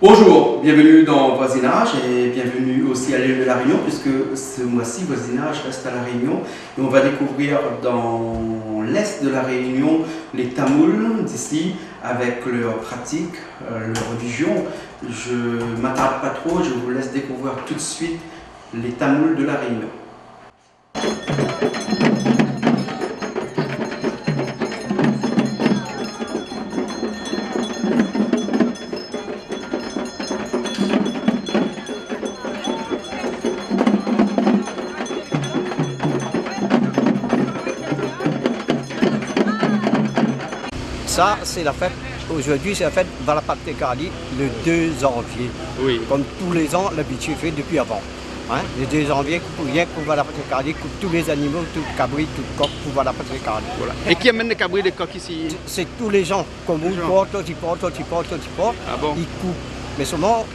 Bonjour, bienvenue dans Voisinage et bienvenue aussi à l'île de la Réunion puisque ce mois-ci Voisinage reste à la Réunion et on va découvrir dans l'est de la Réunion les Tamouls d'ici avec leurs pratiques, leur religion. Je ne m'attarde pas trop, je vous laisse découvrir tout de suite les Tamouls de la Réunion. Ça, c'est la fête, aujourd'hui, c'est la fête Valapatekali, le 2 janvier. Oui. Comme tous les ans, l'habitude fait depuis avant. Hein? Le 2 janvier, rien pour Valapatekali, tous les animaux, tout cabri, tout coq pour Valapatekali. Voilà. Et qui amène les cabris et les coqs ici? C'est tous les gens, comme vous, ils portent. Ah bon? Ils coupent. Mais seulement,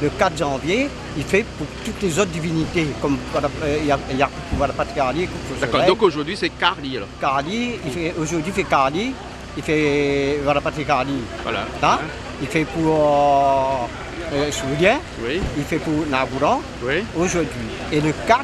le 4 janvier, il fait pour toutes les autres divinités, comme il y a pour Valapatekali. D'accord, donc aujourd'hui c'est Kali alors? Kali, aujourd'hui il fait Kali. Il fait Valapatekali. Voilà. Hein? Il fait pour Soulien. Oui. Il fait pour Nagouran. Oui. Aujourd'hui. Et le 4,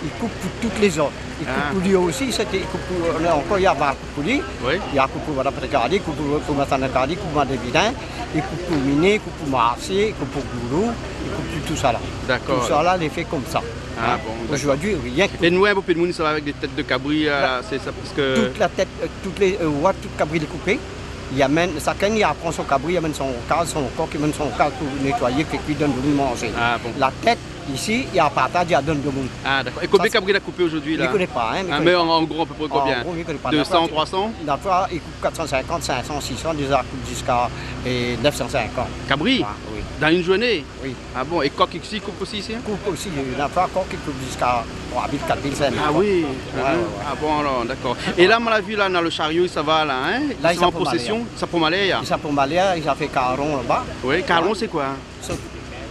il coupe pour toutes les autres. Il coupe pour lui aussi. Il coupe pour, encore il y a pour lui. Oui. Il y a coupe pour Valapatekali, il coupe pour Matanakali, il coupe pour Madevidin. Il coupe pour Miné, il coupe pour Marseille, il coupe pour Goulou. Il coupe pour tout ça là. D'accord. Tout ça là, il fait comme ça. Ah bon. Aujourd'hui, rien. Et nous, un peu de monde, ça va avec des têtes de cabri, c'est ça parce que. Toute la tête, toutes les cabri découpé. Il amène, chacun il apprend son cabri, il amène son cadre, son coq, il amène son cadre pour nettoyer, puis il donne de lui manger. Ah bon. La tête, ici, il y a un partage, il y a donne de monde. Ah d'accord. Et combien de cabri il a coupé aujourd'hui Il là? ne connaît pas. Hein, mais en gros, à peu près combien? 200, 300? La fois, il coupe 450, 500, 600, déjà coupe jusqu'à 950. Cabri? Ah, oui. Dans une journée? Oui. Ah bon. Et coq ici, coupe aussi ici? Coupe aussi, la fois, coq, il coupe jusqu'à 3 000, 4 000, 5 000. Ah oui. Ouais. Ah bon alors, d'accord. Et là, on l'a vu là dans le chariot, ça va là, hein? Là, ils sont en procession. Ça pour Malaya. Ça pour Maléa, il a fait caron là-bas. Oui. Caron, c'est quoi?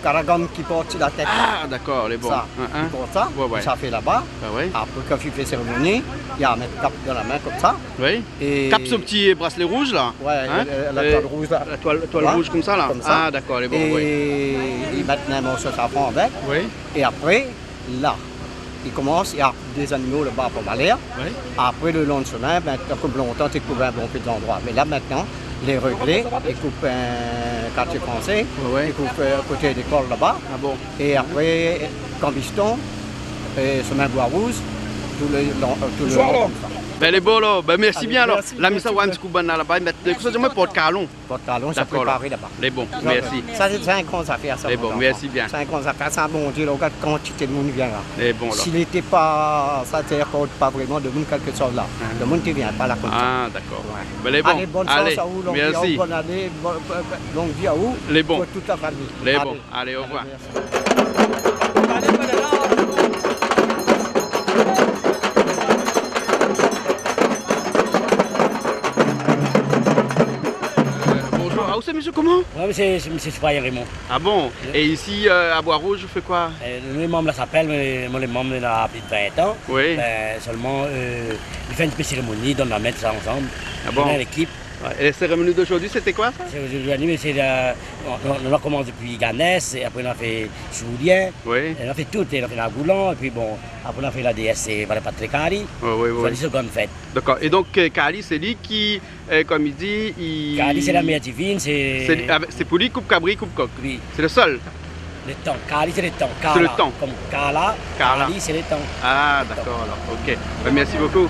Caragam qui porte sur la tête. Ah d'accord, les bons. Ça, il porte ça, Ouais. ça fait là-bas. Ah ouais. Après, quand il fait cérémonie, il y a un cap dans la main comme ça. Oui. Et... Cap ce petit bracelet rouge là. Ouais, hein? la toile rouge là. La toile Ouais. rouge comme ça là. Comme ça. Ah d'accord, les bons. Et Oui. ils mettent un morceau de safran avec. Oui. Et après, là, il commence, il y a des animaux là-bas pour Malaya. Oui. Après, le long de chemin, comme longtemps, tu coupes un bon peu d'endroits. Mais là, maintenant, les reglés, ils coupent un quartier français, Ouais. ils coupent à côté de l'école là-bas. Ah bon. Et après, Cambiston, chemin Bois-Rouge, tout le long comme ça. Ben les beaux là, ben merci Allez, bien alors. merci, La merci, mission Wams merci. Koubana là-bas, mais ça moi porte calon. Porte-talon, ça D'accord, préparé là-bas. Les bons, merci. Ça, c'est un grand affaire, ça. Les bons, merci bien. C'est un grand affaire, ça, bon Dieu, là, regarde quantité de monde vient là. Les bons là. S'il n'était pas, ça ne accorde pas vraiment de monde quelque chose là. Le monde qui vient pas là comme ça. Ah d'accord. Ouais. Ben les bons. Allez, bonne chance à vous, longue vie à merci. vous, bonne année, longue vie à vous. Les bons. Pour toute la famille. Les bons. Allez, au revoir. Merci. Bonjour. Ah, où c'est monsieur comment? Oui, c'est M. Soupaya Raymond. Ah bon. Et ici à Bois-Rouge, je fais quoi? Le membre s'appelle, mais moi, le membre il a plus de 20 ans. Oui. Seulement, il fait une petite cérémonie, on va mettre ça ensemble. Ah bon? On a l'équipe. Ouais. Et la cérémonie d'aujourd'hui, c'était quoi ça? C'est aujourd'hui, mais on a commencé depuis Ganès, et après on a fait Julien, Oui. on a fait tout, on a fait la Goulan, et puis bon, après on a fait la DS, Valapatekali. Oui. C'est une seconde fête. D'accord. Et donc Kali, c'est lui qui, comme il dit, il. Kali, c'est la mère divine, C'est pour lui coupe cabri, coupe coq. Oui. C'est le seul. Le temps. Kali, c'est le temps. C'est le temps. Comme Kala, Kala. Kali, c'est le temps. Ah d'accord alors. Ok. Ben, merci beaucoup.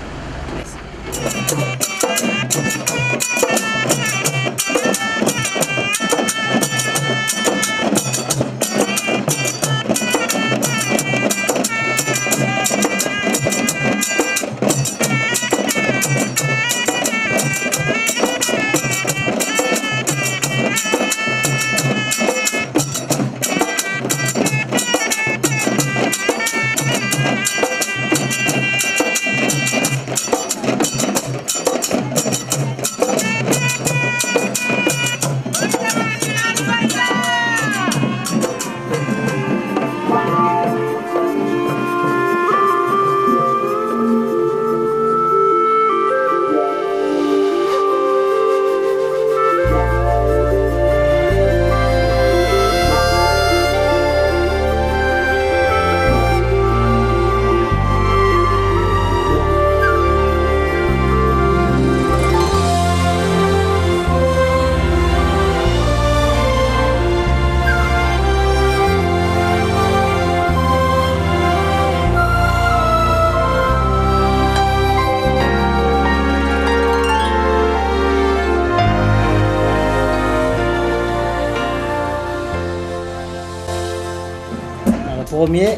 première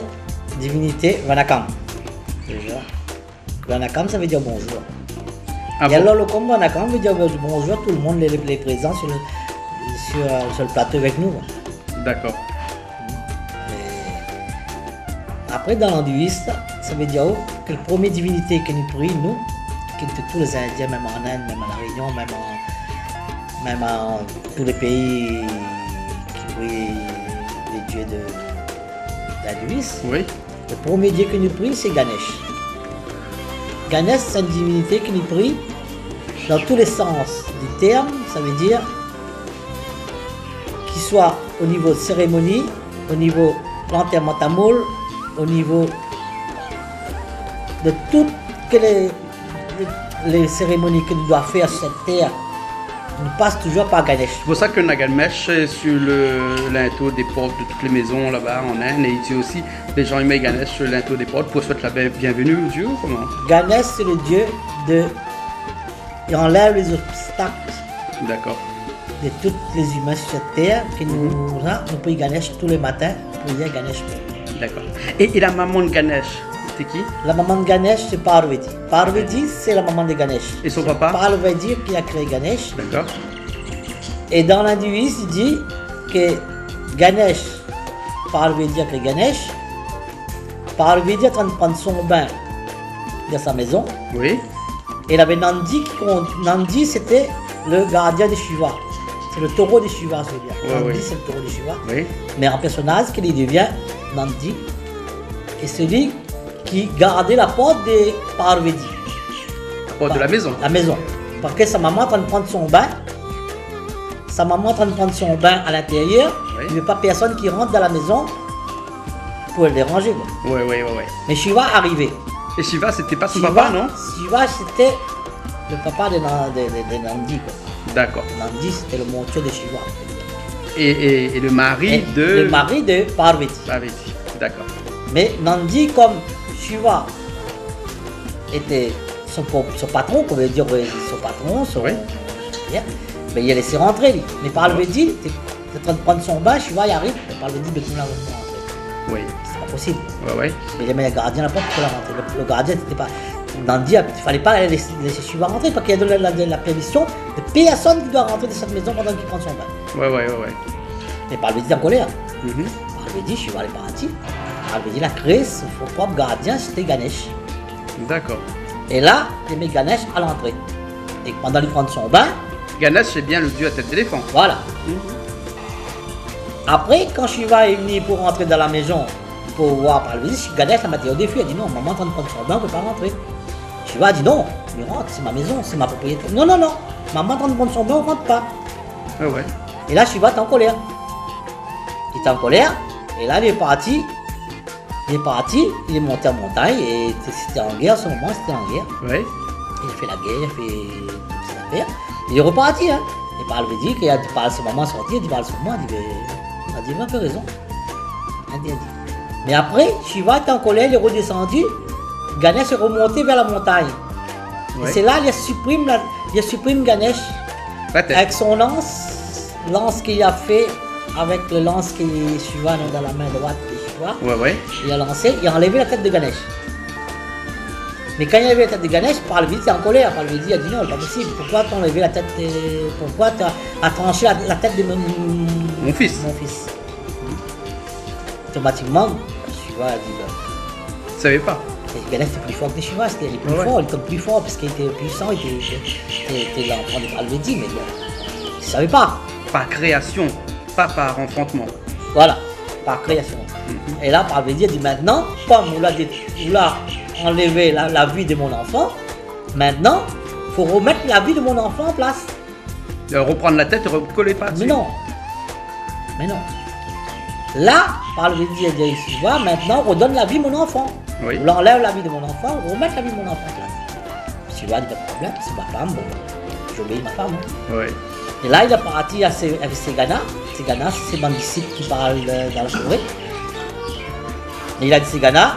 divinité, Vanakam. Déjà. Vanakam, ça veut dire bonjour. Ah Et bon? alors, le comme Vanakam veut dire bonjour, tout le monde les présents sur le plateau avec nous. D'accord. Et après, dans l'hindouisme, ça veut dire que la première divinité que nous prions, nous, que tous les Indiens, même en Inde, même à La Réunion, même en tous les pays qui prient les dieux d'hindouisme, Oui. le premier dieu que nous prions, c'est Ganesh. Ganesh, c'est une divinité que nous prions dans tous les sens du terme, ça veut dire qu'il soit au niveau de cérémonie, au niveau de l'enterrement tamoul, au niveau de toutes les cérémonies que nous devons faire sur cette terre, nous passons toujours par Ganesh. C'est pour ça que Nagalmesh est sur l'inteau des portes de toutes les maisons là-bas en Inde. Et ici aussi, les gens ils mettent Ganesh sur l'inteau des portes pour souhaiter la bienvenue aux dieux ou comment? Ganesh, c'est le dieu il enlève les obstacles D'accord. de tous les humains sur cette terre. Que nous prions Ganesh tous les matins pour dire Ganesh. D'accord. Et la maman de Ganesh, c'est qui? La maman de Ganesh, c'est Parvati. Parvati, c'est la maman de Ganesh. Et son C'est papa? Parvati qui a créé Ganesh. D'accord. Et dans l'hindouisme, il dit que Ganesh, Parvati a créé Ganesh. Parvati est en train de prendre son bain dans sa maison. Oui. Et il avait Nandi qui compte. Nandi, c'était le gardien de Shiva. C'est le taureau de Shiva, je veux dire. Ouais, Nandi, ouais. c'est le taureau de Shiva. Oui. Mais en personnage, qu'il devient Nandi. Et celui qui gardait la porte de Parvati. La porte de la maison. La maison. Parce que sa maman est en train de prendre son bain. Sa maman est en train de prendre son bain à l'intérieur. Oui. Il n'y a pas personne qui rentre dans la maison pour le déranger. Quoi. Oui. Mais Shiva arrivait. Et Shiva, c'était pas son Shiva, papa, non? Shiva, c'était le papa de Nandi. Quoi. D'accord. Nandi, c'était le monture de Shiva. Et le mari Et de... le mari de Parvati. Parvati. D'accord. Mais Nandi, comme Shiva était son patron, qu'on veut dire son patron, Oui. mais il a laissé rentrer lui. Mais Parvati, il était en train de prendre son bain, Shiva y arrive, mais Parvati de tout la rentrer. Oui. C'est pas possible. Ouais. Mais il y avait le gardien à la porte pour la rentrer. Le gardien n'était pas. Nandi, il ne fallait pas laisser Shiva rentrer parce qu'il y a donné la permission de personne qui doit rentrer dans cette maison pendant qu'il prend son bain. Ouais. Mais Parvati est en colère. Mhm. Parvati, Shiva est parti. Parvati a créé son propre gardien, c'était Ganesh. D'accord. Et là, il met Ganesh à l'entrée. Et pendant qu'il prend son bain, Ganesh, c'est bien le dieu à tête d'éléphant. voilà. Après, quand Shiva est venu pour rentrer dans la maison, pour voir Parvati, Ganesh m'a dit au défi, il a dit non, maman est en train de prendre son bain, on ne peut pas rentrer. Shiva a dit non, mais rentre, c'est ma maison, c'est ma propriété. Non, maman est en train de prendre son bain, on ne rentre pas. Ouais. Et là, Shiva est en colère. Il est en colère, et là, il est parti, il est monté en montagne, et c'était en guerre, à ce moment, c'était en guerre. Ouais. Il a fait la guerre, il a fait toutes ses affaires. Il est reparti, hein. Et Parvati, qu'il a dit, par ce moment sorti, il a dit, par ce moment, il a dit, il a fait raison. Il a dit. Mais après, Shiva était en colère, il est redescendu, Ganesh est remonté vers la montagne. Ouais. Et c'est là, il supprime Ganesh La tête. avec son lance qu'il a fait avec le lance que Shiva a dans la main droite de Shiva. Ouais. Il a lancé, il a enlevé la tête de Ganesh. Mais quand il a enlevé la tête de Ganesh, Parvati était en colère. Parvati a dit non, c'est pas possible. Pourquoi tu as enlevé la tête pourquoi tu as tranché la tête de Mon fils. mon fils. Automatiquement, Shiva a dit Je savais pas. et Ganesh était plus fort que Shiva, il est plus Ouais. fort, il était plus fort parce qu'il était puissant, il était l'enfant de Parvati, mais bon, il ne savait pas. Par création, pas par enfantement. Voilà, par création. Et là, Parvati a dit maintenant, comme on l'a enlevé la vie de mon enfant, maintenant, il faut remettre la vie de mon enfant en place. Reprendre la tête et recoller pas dessus. Mais non. Là, Parvati a dit Shiva, maintenant, on redonne la vie de mon enfant. Oui. On enlève la vie de mon enfant, on remet la vie de mon enfant en place. Shiva a dit pas de problème, c'est ma femme, bon, j'obéis ma femme. Hein. Ouais. Et là, il est parti avec ses ganas. Ses ganas, c'est ses bandicides qui parlent dans la forêt. Et il a dit ses ganas,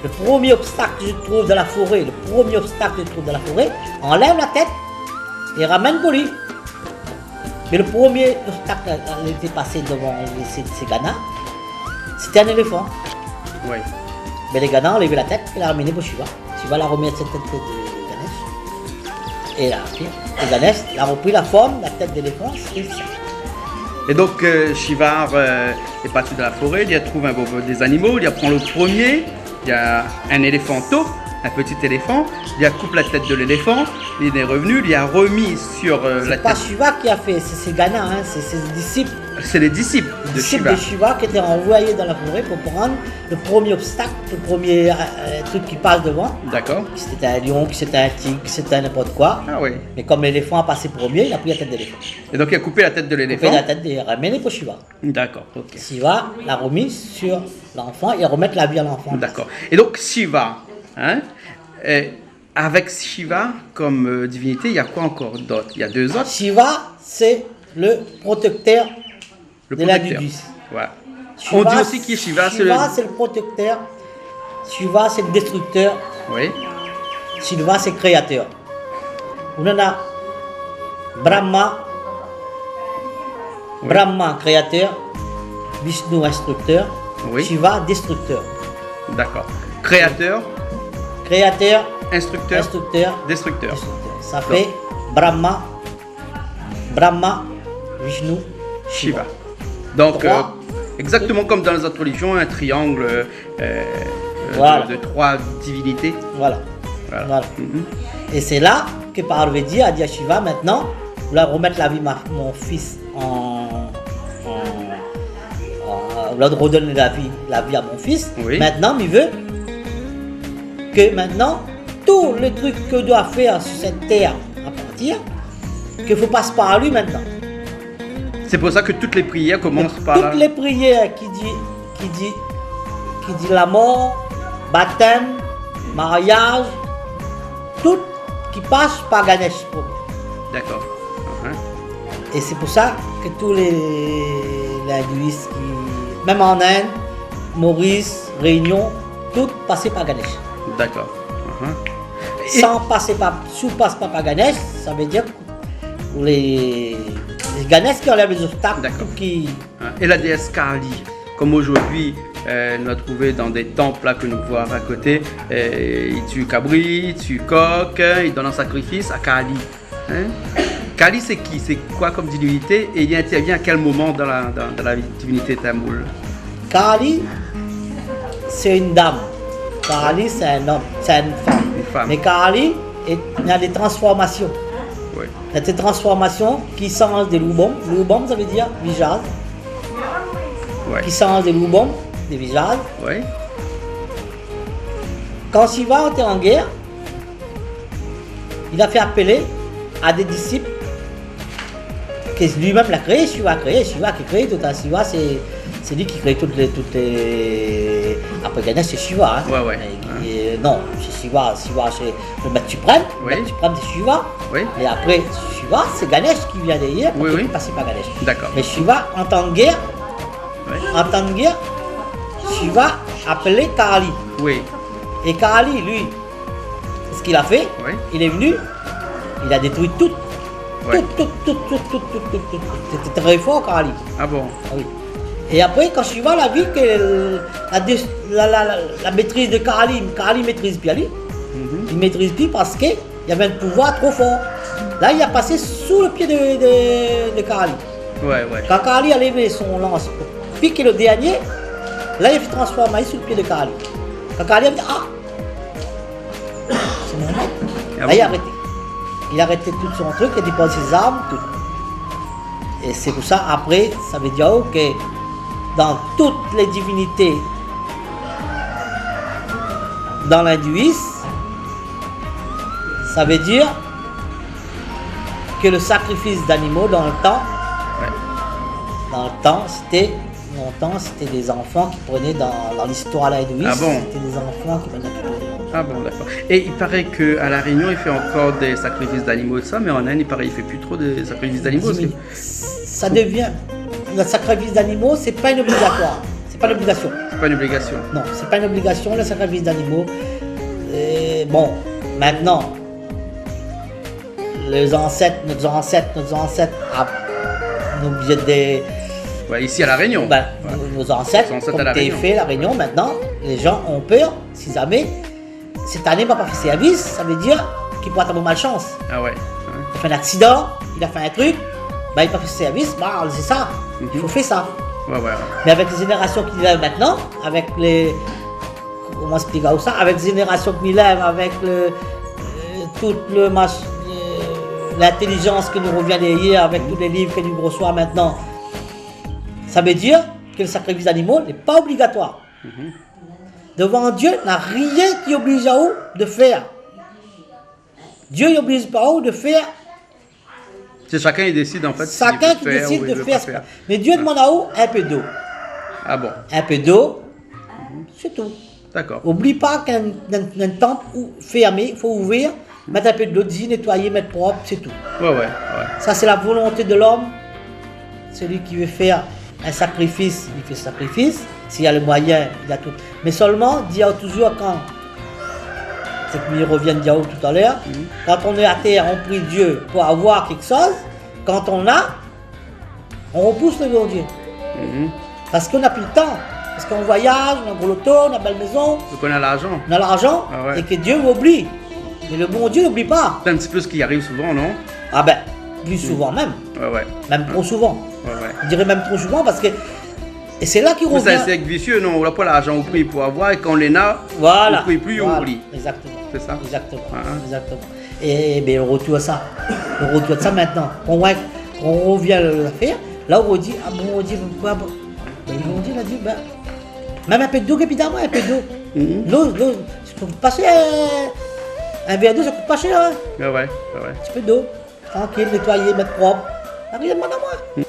le premier obstacle que je trouve dans la forêt, enlève la tête et ramène pour lui. Mais le premier obstacle qui était passé devant ses ganas, c'était un éléphant. Oui. Mais les Ghana ont levé la tête et l'a ramené pour Shiva. Shiva l'a remis cette tête de Ganesh. Et là, le Ganesh a repris la forme, la tête d'éléphant. Et donc Shiva est parti de la forêt, il y a trouvé des animaux, il y a pris le premier, il y a un éléphanteau, un petit éléphant, il y a coupé la tête de l'éléphant, il est revenu, il y a remis sur la C'est pas tête. Shiva qui a fait, c'est Ghana, hein, c'est ses disciples. C'est les disciples de Shiva. De Shiva qui étaient envoyés dans la forêt pour prendre le premier obstacle, le premier truc qui passe devant. D'accord. Si c'était un lion, si c'était un tigre, si c'était n'importe quoi. Ah oui. Mais comme l'éléphant a passé premier, il a pris la tête d'éléphant. Et donc il a coupé la tête de Il a l'éléphant. pris la tête et ramené pour Shiva. D'accord, ok. Shiva l'a remis sur l'enfant et remettre la vie à l'enfant. D'accord. Et donc Shiva, hein, avec Shiva comme divinité, il y a quoi encore d'autre? Il y a deux autres. Shiva, c'est le protecteur Le de la protecteur. Dudus. Ouais. On Shiva, dit aussi qui est Shiva, Shiva, c'est le protecteur. Shiva, c'est le destructeur. Oui. Shiva, c'est le créateur. On en a Brahma, Oui. Brahma, créateur. Vishnu, instructeur. Oui. Shiva, destructeur. D'accord. Créateur, Créateur, instructeur, instructeur, destructeur. destructeur. Ça fait Brahma, Vishnu, Shiva. Donc, Trois. exactement comme dans les autres religions, un triangle Voilà. de trois divinités. Voilà. Voilà. Voilà. Mhm. Et c'est là que Parvati a dit à Shiva, maintenant, vous allez remettre la vie mon fils vous allez redonner la vie à mon fils. Oui. Maintenant, il veut que maintenant, tous les trucs que doit faire sur cette terre à partir, qu'il faut passer par lui maintenant. C'est pour ça que toutes les prières commencent par là. Toutes les prières qui dit la mort, baptême, mariage, toutes qui passent par Ganesh. D'accord. Et c'est pour ça que tous les hindouistes, même en Inde, Maurice, Réunion, tout passaient par Ganesh. D'accord. Et- Sans passer par, si on passe pas par Ganesh, ça veut dire que pour les Ganesh qui enlèvent les obstacles, D'accord. tout qui... Et la déesse Kali, comme aujourd'hui, nous a trouvé dans des temples là, que nous voyons à côté, il tue cabri, il tue coq, il donne un sacrifice à Kali. Hein? Kali, c'est qui? C'est quoi comme divinité? Et il intervient à quel moment dans la divinité tamoule? Kali, c'est une dame. Kali, c'est un homme, c'est une femme. Une femme. Mais Kali, il y a des transformations. Oui. Il y a des transformations qui changent des loubom. Loubom, ça veut dire visage. Ouais. Qui changent des loubom, des visages. Ouais. Quand Shiva était en guerre, il a fait appeler à des disciples que lui-même l'a créé. Shiva qui crée tout ça. Shiva, c'est lui qui crée toutes les... Après Ganesh, c'est Shiva. Hein. Ouais. Non, c'est Shiva. Shiva, c'est le maître suprême. Le Oui. maître suprême, c'est Shiva. Oui. Et après Shiva, c'est Ganesh qui vient derrière pour Oui, qu'il oui. passe par Ganesh. D'accord. Mais Shiva, en temps de guerre, Ouais. Shiva appelait Kali. Oui. Et Kali, lui, ce qu'il a fait, Oui. il est venu, il a détruit tout. Ouais. Tout. C'était très fort, Kali. Ah bon? Ah oui. Et après, quand Shiva a vu que la maîtrise de Kali maîtrise bien lui, il maîtrise plus parce qu'il y avait un pouvoir trop fort. Là, il a passé sous le pied de Kali. Ouais. Quand Kali a levé son lance pour piquer le dernier, là, il a fait transformer sous le pied de Kali. Quand Kali a dit, c'est mon maître. Ah Là, il a bon? arrêté. Il a arrêté tout son truc, il a déposé ses armes, tout. Et c'est pour ça, après, ça veut dire que dans toutes les divinités dans l'hindouisme, ça veut dire que le sacrifice d'animaux dans le temps, longtemps, c'était des enfants qui prenaient dans l'histoire hindouiste. Ah bon? C'était des enfants qui prenaient tout le monde. Ah bon, d'accord. Et il paraît qu'à La Réunion, il fait encore des sacrifices d'animaux et ça, mais en Inde, il paraît qu'il fait plus trop de sacrifices d'animaux. Ça devient. Le sacrifice d'animaux, c'est pas une obligatoire. C'est pas une obligation. C'est pas une obligation. Non, c'est pas une obligation, le sacrifice d'animaux. Bon, maintenant, nos ancêtres nous disaient Ouais, ici à La Réunion. Ben, Ouais. nos ancêtres, Nos ancêtres à comme La tu Réunion. fait La Réunion, maintenant, les gens ont peur, si jamais, cette année, il n'a pas fait service, ça veut dire qu'il pourra avoir malchance. Ah ouais. Il a fait un accident, il a fait un truc, bah, il n'a pas fait service, bah, c'est ça, il faut faire ça. Ouais, ouais. Mais avec les générations qu'il y a maintenant, avec les. Comment expliquer ça? Avec les générations qu'il a, avec toute l'intelligence qui nous revient derrière, avec tous les livres que nous reçoit maintenant, ça veut dire que le sacrifice d'animaux n'est pas obligatoire. Devant Dieu, il n'y a rien qui oblige à vous de faire. Dieu n'oblige pas à vous de faire. C'est chacun il décide en fait. Chacun s'il qui veut faire décide ou il de veut faire pas ça. Mais Dieu demande à vous un peu d'eau. Ah bon, Un peu d'eau, c'est tout. d'accord. Oublie pas qu'un temple fermé, il faut ouvrir, mettre un peu de l'eau, nettoyer, mettre propre, c'est tout. Ouais, ouais, ouais. Ça, c'est la volonté de l'homme. Celui qui veut faire un sacrifice, il fait sacrifice. S'il y a le moyen, il a tout. Mais seulement, Dieu toujours quand, c'est que nous reviens Dieu tout à l'heure, quand on est à terre, on prie Dieu pour avoir quelque chose. Quand on a, on repousse le bon Dieu. Parce qu'on n'a plus le temps. Parce qu'on voyage, on a un gros loto, on a une belle maison, Donc on a l'argent. on a l'argent, Ah ouais. et que Dieu m'oublie. Mais le bon Dieu n'oublie pas. C'est un petit peu ce qui arrive souvent, non? Ah ben, plus souvent même. Ouais, ouais. Même trop souvent. Ouais, ouais. Je dirais même trop souvent parce que. Et c'est là qu'il Mais c'est un revient. cercle vicieux, non? On n'a pas l'argent, on prie pour avoir, et quand on les a, Voilà. on prie plus, Voilà. on oublie. Exactement. C'est ça? Exactement. Ah. Exactement. Et bien, on retourne à ça. On retourne à ça maintenant. On revient à l'affaire. Là, on dit, ah bon, on dit, pourquoi? On dit, il a dit, ben, même un peu d'eau, évidemment, un peu d'eau. L'eau, ça coûte pas cher. Un verre d'eau, ça coûte pas cher. Hein. Ouais, ouais, ouais. Un petit peu d'eau. Tranquille, nettoyer, mettre propre. Ah, rien demande à moi.